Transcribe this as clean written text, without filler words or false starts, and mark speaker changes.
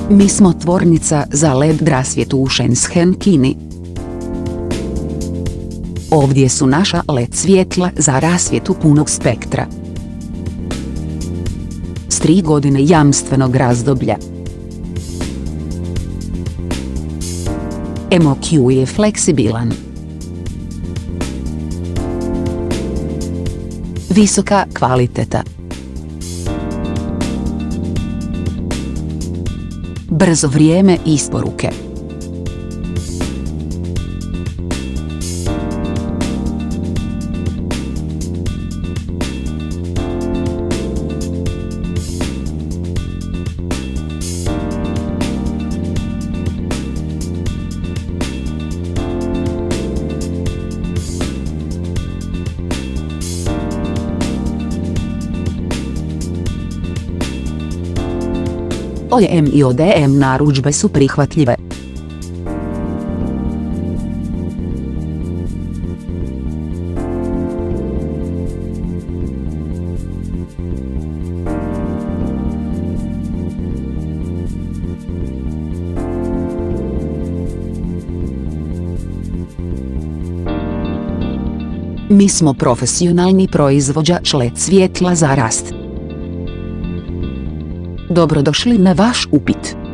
Speaker 1: Mi smo tvornica za LED rasvjetu u Shenzhen, Kini. Ovdje su naša LED svjetla za rasvjetu punog spektra. S 3 godine jamstvenog razdoblja. MOQ je fleksibilan. Visoka kvaliteta. Brzo vrijeme isporuke. OEM i ODM narudžbe su prihvatljive. Mi smo profesionalni proizvođač LED svjetla za rast. Dobrodošli na vaš upit.